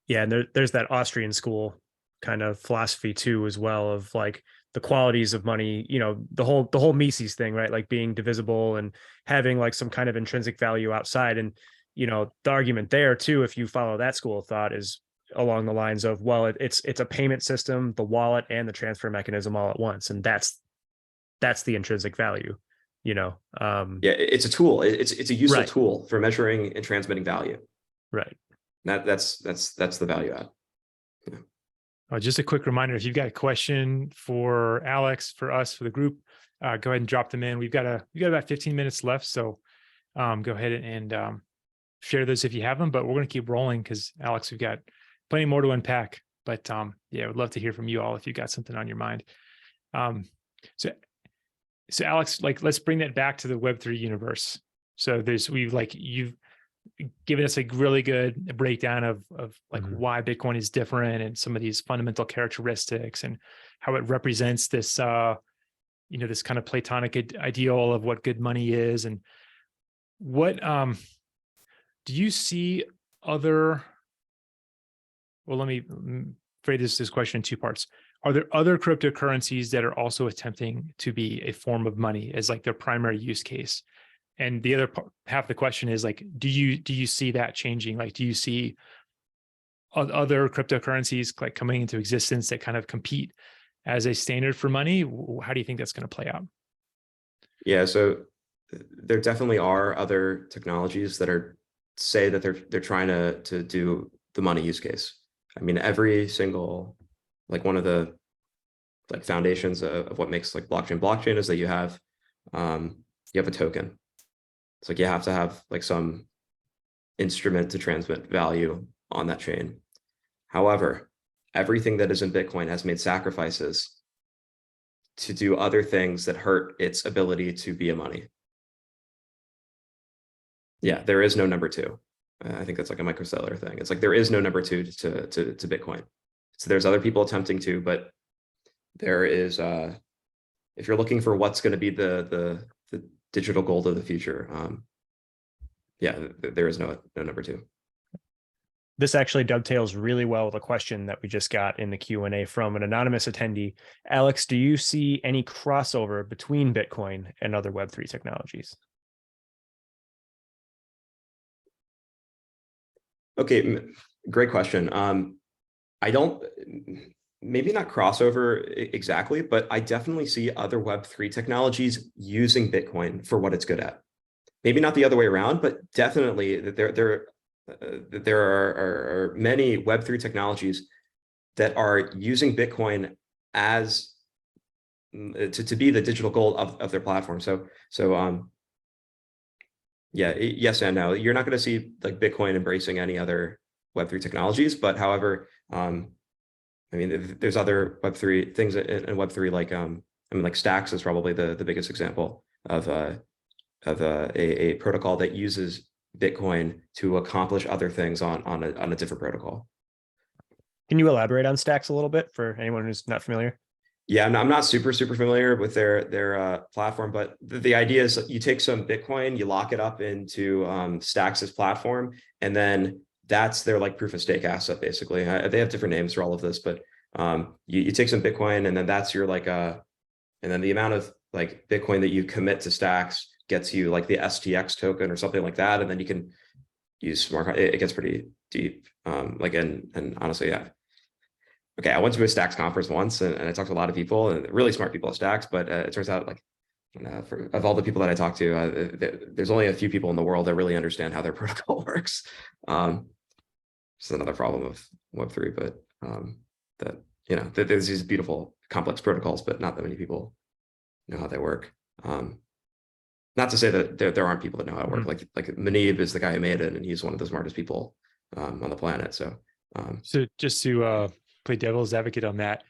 Yeah, and there's that Austrian school kind of philosophy too, as well, of like the qualities of money. The whole Mises thing, right? Like being divisible and having like some kind of intrinsic value outside. And the argument there too, if you follow that school of thought, is along the lines of, well, it's a payment system, the wallet, and the transfer mechanism all at once, and that's the intrinsic value. It's a tool. It's a useful tool for measuring and transmitting value. Right. That's the value add. Yeah. Just a quick reminder: if you've got a question for Alex, for us, for the group, go ahead and drop them in. We've got about 15 minutes left, so go ahead and share those if you have them. But we're going to keep rolling because Alex, we've got plenty more to unpack. But yeah, I would love to hear from you all if you got something on your mind. Um, so so Alex, like, let's bring that back to the Web3 universe. So you've given us a really good breakdown of like why Bitcoin is different and some of these fundamental characteristics and how it represents this this kind of Platonic ideal of what good money is. And what do you see other? Well, let me phrase this question in two parts. Are there other cryptocurrencies that are also attempting to be a form of money as like their primary use case? And the other half of the question is like, do you see that changing? Like, do you see other cryptocurrencies like coming into existence that kind of compete as a standard for money? How do you think that's going to play out? Yeah, so there definitely are other technologies that say that they're trying to do the money use case. I mean, every single, like, one of the like foundations of what makes like blockchain is that you have a token. It's like you have to have like some instrument to transmit value on that chain. However, everything that is in Bitcoin has made sacrifices to do other things that hurt its ability to be a money. Yeah, there is no number two. I think that's like a microcellular thing. It's like there is no number two to Bitcoin. So there's other people attempting to, but there is if you're looking for what's going to be the digital gold of the future, yeah, there is no number two. This actually dovetails really well with a question that we just got in the Q&A from an anonymous attendee. Alex, do you see any crossover between Bitcoin and other Web3 technologies? Okay, great question. I don't, maybe not crossover exactly, but I definitely see other Web3 technologies using Bitcoin for what it's good at. Maybe not the other way around, but definitely that there are many Web3 technologies that are using Bitcoin as to be the digital gold of their platform. So yeah, yes and no. You're not going to see like Bitcoin embracing any other Web3 technologies, but however, I mean, there's other Web3 things in Web3, like I mean, like Stacks is probably the biggest example of a protocol that uses Bitcoin to accomplish other things on a different protocol. Can you elaborate on Stacks a little bit for anyone who's not familiar? Yeah, I'm not super familiar with their platform, but the idea is that you take some Bitcoin, you lock it up into Stacks' platform, and then that's their like proof of stake asset, basically. They have different names for all of this, but you take some Bitcoin, and then that's your like and then the amount of like Bitcoin that you commit to Stacks gets you like the STX token or something like that, and then you can use smart. It gets pretty deep. Like and honestly, yeah. Okay, I went to a Stacks conference once, and I talked to a lot of people, and really smart people at Stacks. But it turns out, like, of all the people that I talked to, there's only a few people in the world that really understand how their protocol works. It's another problem of Web3, but that there's these beautiful, complex protocols, but not that many people know how they work. Not to say that there aren't people that know how it works. Like Manib is the guy who made it, and he's one of the smartest people on the planet. So just to play devil's advocate on that,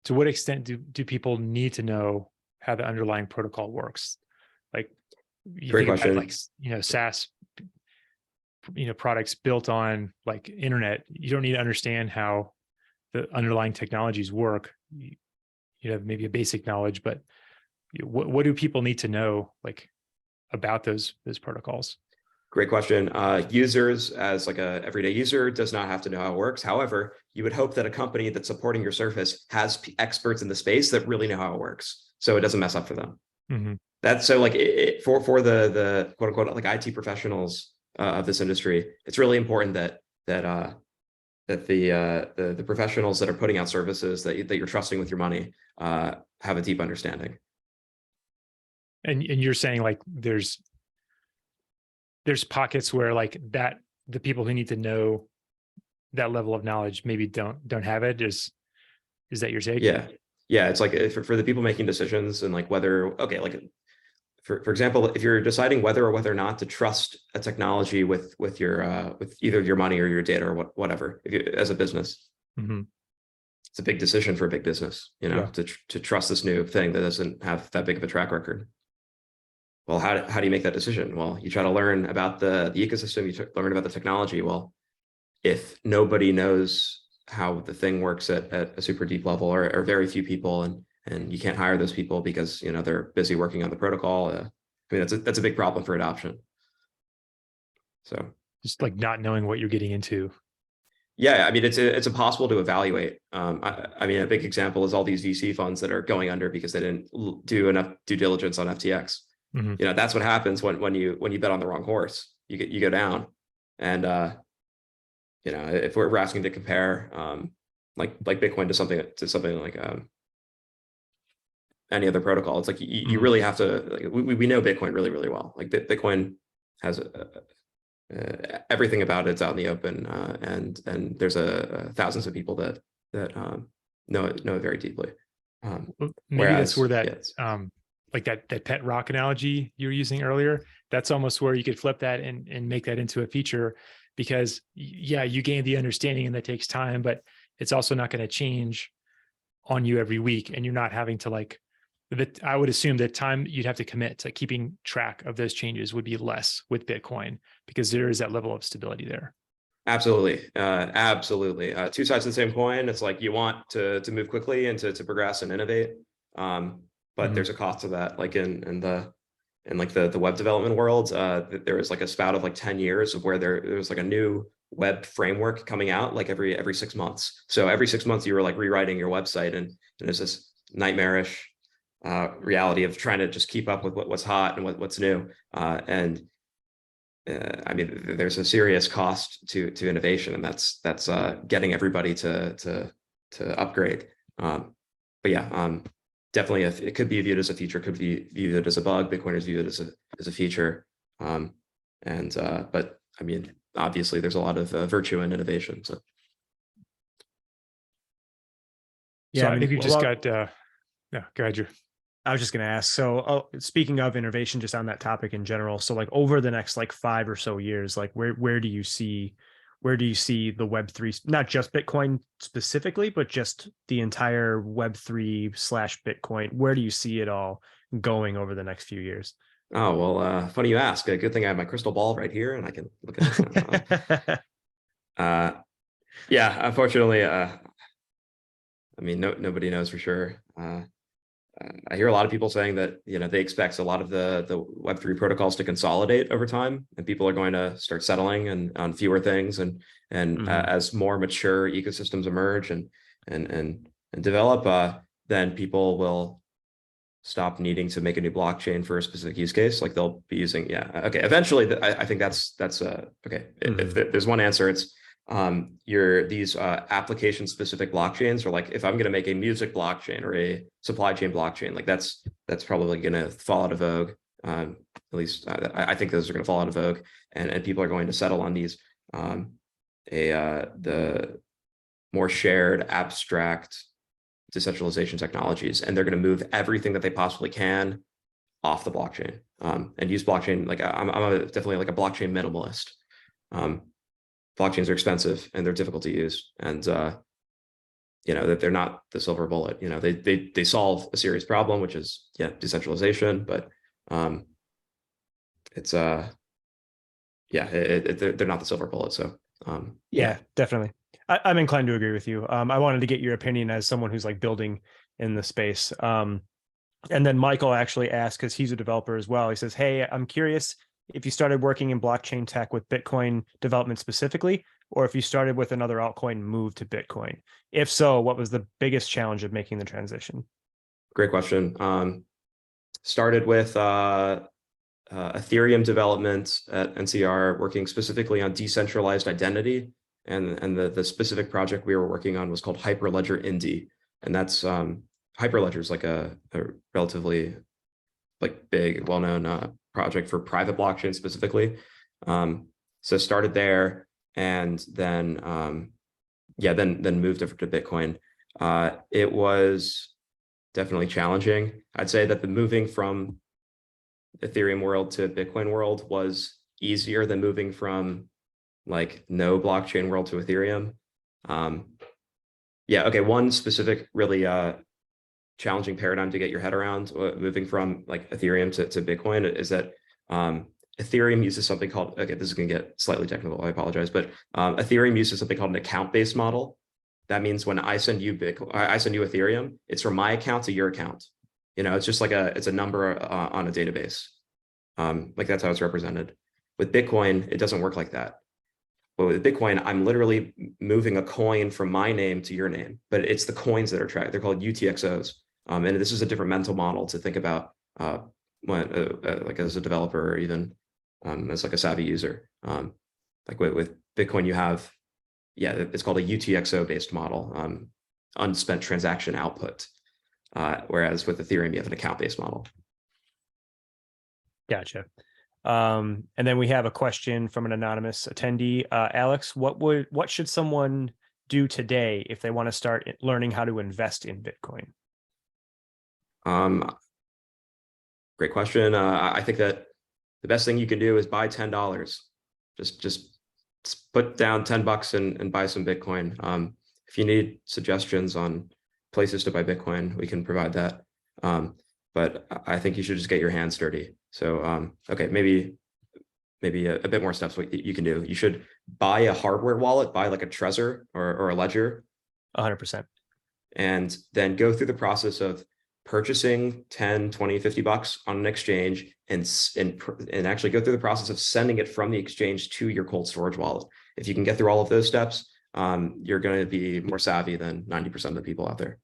to what extent do people need to know how the underlying protocol works? Like, you great think question. about, like, SaaS, products built on like internet. You don't need to understand how the underlying technologies work. You have maybe a basic knowledge, but what do people need to know, like, about those protocols? Great question. Users, as like a everyday user, does not have to know how it works. However, you would hope that a company that's supporting your service has experts in the space that really know how it works, so it doesn't mess up for them. Mm-hmm. That's so like for the quote unquote like IT professionals of this industry, it's really important that the professionals that are putting out services that you're trusting with your money have a deep understanding. And you're saying like there's pockets where like that the people who need to know that level of knowledge maybe don't have it. Is that your take? Yeah. It's like for the people making decisions and like whether, okay, like for example, if you're deciding whether or not to trust a technology with your with either your money or your data or whatever, if you, as a business, it's a big decision for a big business, you know, to trust this new thing that doesn't have that big of a track record. Well, how do you make that decision? Well, you try to learn about the ecosystem, you learn about the technology. Well, if nobody knows how the thing works at a super deep level, or very few people, and you can't hire those people because, you know, they're busy working on the protocol, I mean, that's a big problem for adoption. So just like not knowing what you're getting into. Yeah, I mean, it's impossible to evaluate. I mean, a big example is all these VC funds that are going under because they didn't do enough due diligence on FTX. You know, that's what happens when you bet on the wrong horse. You go down, and you know, if we're asking to compare like Bitcoin to something like any other protocol, it's like you really have to, like, we know Bitcoin really well. Like Bitcoin has everything about it's out in the open, and there's thousands of people that know it very deeply. Maybe that's where that like that pet rock analogy you were using earlier, that's almost where you could flip that and make that into a feature, because yeah, you gain the understanding and that takes time, but it's also not going to change on you every week, and you're not having to like, I would assume that time you'd have to commit to keeping track of those changes would be less with Bitcoin, because there is that level of stability there. Absolutely. Absolutely. Two sides of the same coin. It's like you want to move quickly and to progress and innovate. But there's a cost to that. Like in like the web development world, there was like a spout of like 10 years of where there was like a new web framework coming out like every 6 months. So every 6 months you were like rewriting your website, and there's this nightmarish reality of trying to just keep up with what's hot and what's new. I mean, there's a serious cost to innovation, and that's getting everybody to upgrade. But yeah, definitely, if it could be viewed as a feature, could be viewed as a bug. Bitcoiners view it as a feature, but I mean, obviously, there's a lot of virtue in innovation. So yeah, I think we just got. Yeah, go ahead, Drew. I was just going to ask. So, speaking of innovation, just on that topic in general, so like over the next like 5 or so years, like where do you see the Web3, not just Bitcoin specifically, but just the entire Web3 / Bitcoin? Where do you see it all going over the next few years? Oh, well, funny you ask. A good thing I have my crystal ball right here, and I can look at it. Yeah, unfortunately, I mean, nobody knows for sure. I hear a lot of people saying that, you know, they expect a lot of the Web3 protocols to consolidate over time, and people are going to start settling on fewer things, and as more mature ecosystems emerge and develop, then people will stop needing to make a new blockchain for a specific use case. Like they'll be using, eventually, I think that's okay. If there's one answer, it's these application specific blockchains, or like if I'm going to make a music blockchain or a supply chain blockchain, like that's probably going to fall out of vogue. At least I think those are going to fall out of vogue, and people are going to settle on these the more shared, abstract decentralization technologies, and they're going to move everything that they possibly can off the blockchain, and use blockchain. Like I'm definitely like a blockchain minimalist. Blockchains are expensive and they're difficult to use, and you know, that they're not the silver bullet. You know, they solve a serious problem, which is decentralization, but it's they're not the silver bullet. So yeah, definitely. I'm inclined to agree with you. I wanted to get your opinion as someone who's like building in the space. And then Michael actually asked, because he's a developer as well. He says, "Hey, I'm curious if you started working in blockchain tech with Bitcoin development specifically, or if you started with another altcoin and moved to Bitcoin. If so, what was the biggest challenge of making the transition?" Great question. Started with Ethereum development at NCR, working specifically on decentralized identity. And the specific project we were working on was called Hyperledger Indy. And that's Hyperledger is like a relatively like big, well-known project for private blockchain specifically. So started there, and then then moved over to Bitcoin. It was definitely challenging. I'd say that the moving from Ethereum world to Bitcoin world was easier than moving from like no blockchain world to Ethereum. Yeah, okay. One specific really challenging paradigm to get your head around moving from like Ethereum to Bitcoin is that Ethereum uses something called, okay, this is going to get slightly technical, I apologize, but Ethereum uses something called an account-based model. That means when I send you Bitcoin, I send you Ethereum, it's from my account to your account. You know, it's just like it's a number on a database. Like that's how it's represented. With Bitcoin, it doesn't work like that. But with Bitcoin, I'm literally moving a coin from my name to your name, but it's the coins that are tracked. They're called UTXOs. And this is a different mental model to think about when, like as a developer or even as like a savvy user. Like with Bitcoin, you have, yeah, it's called a UTXO based model, unspent transaction output. Whereas with Ethereum, you have an account based model. Gotcha. And then we have a question from an anonymous attendee. Alex, what should someone do today if they want to start learning how to invest in Bitcoin? Great question. I think that the best thing you can do is buy $10. Just put down $10 and buy some Bitcoin. If you need suggestions on places to buy Bitcoin, we can provide that. But I think you should just get your hands dirty. So, okay, maybe a bit more steps what you can do. You should buy a hardware wallet, buy like a Trezor or a Ledger. 100%. And then go through the process of purchasing 10, 20, $50 on an exchange and actually go through the process of sending it from the exchange to your cold storage wallet. If you can get through all of those steps, you're going to be more savvy than 90% of the people out there.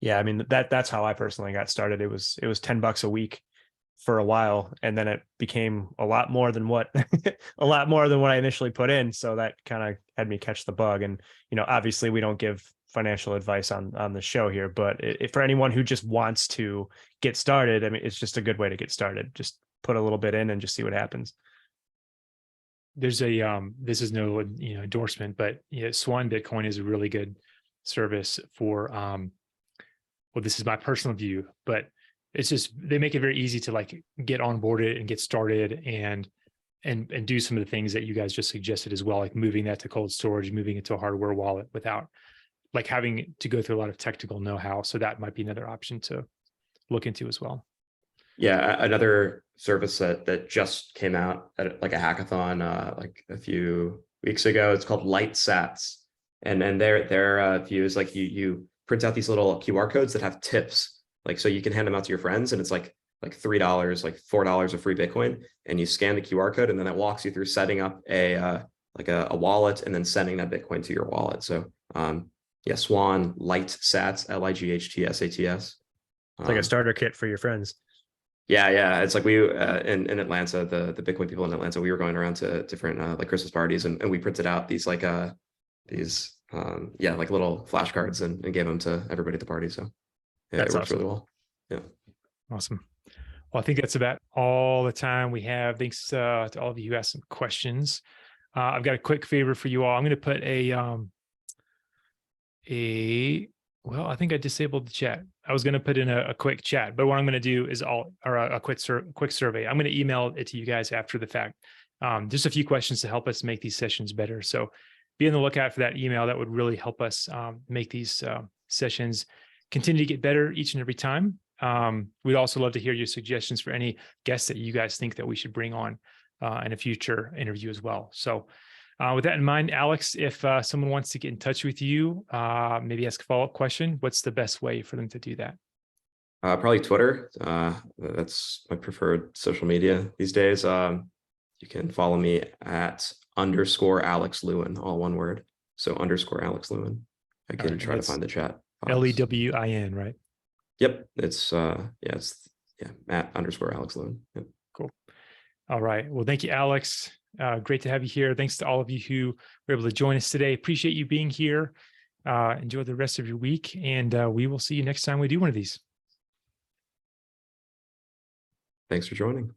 Yeah, I mean, that's how I personally got started. It was $10 a week for a while, and then it became a lot more than what I initially put in. So that kind of had me catch the bug. And obviously we don't give financial advice on the show here, but for anyone who just wants to get started, I mean, it's just a good way to get started. Just put a little bit in and just see what happens. There's a this is no endorsement, but Swan Bitcoin is a really good service for well, this is my personal view, but it's just they make it very easy to like get onboarded and get started and do some of the things that you guys just suggested as well, like moving that to cold storage, moving it to a hardware wallet without like having to go through a lot of technical know-how. So that might be another option to look into as well. Yeah, another service that just came out at like a hackathon like a few weeks ago. It's called Light Sats, and their view is like you print out these little QR codes that have tips, like so you can hand them out to your friends, and it's like $3, like $4 of free Bitcoin, and you scan the QR code, and then it walks you through setting up a wallet and then sending that Bitcoin to your wallet. So yeah, Swan Light Sats, LIGHTSATS. It's like a starter kit for your friends. Yeah. It's like we in Atlanta, the Bitcoin people in Atlanta, we were going around to different like Christmas parties, and we printed out these like like little flashcards and gave them to everybody at the party. So yeah, it works really well. Yeah. Awesome. Well, I think that's about all the time we have. Thanks to all of you who asked some questions. I've got a quick favor for you all. I'm going to put well, I think I disabled the chat. I was going to put in a quick chat, but what I'm going to do is a quick survey. I'm going to email it to you guys after the fact. Just a few questions to help us make these sessions better. So be on the lookout for that email. That would really help us make these sessions continue to get better each and every time. We'd also love to hear your suggestions for any guests that you guys think that we should bring on in a future interview as well. So with that in mind, Alex, if someone wants to get in touch with you, maybe ask a follow-up question, what's the best way for them to do that? Probably Twitter. That's my preferred social media these days. You can follow me at _Alex Lewin, all one word. So _Alex Lewin. I can try to find the chat. LEWIN, right? Yep. It's at _Alex Lewin. Yep. Cool. All right. Well, thank you, Alex. Great to have you here. Thanks to all of you who were able to join us today. Appreciate you being here. Enjoy the rest of your week, and we will see you next time we do one of these. Thanks for joining.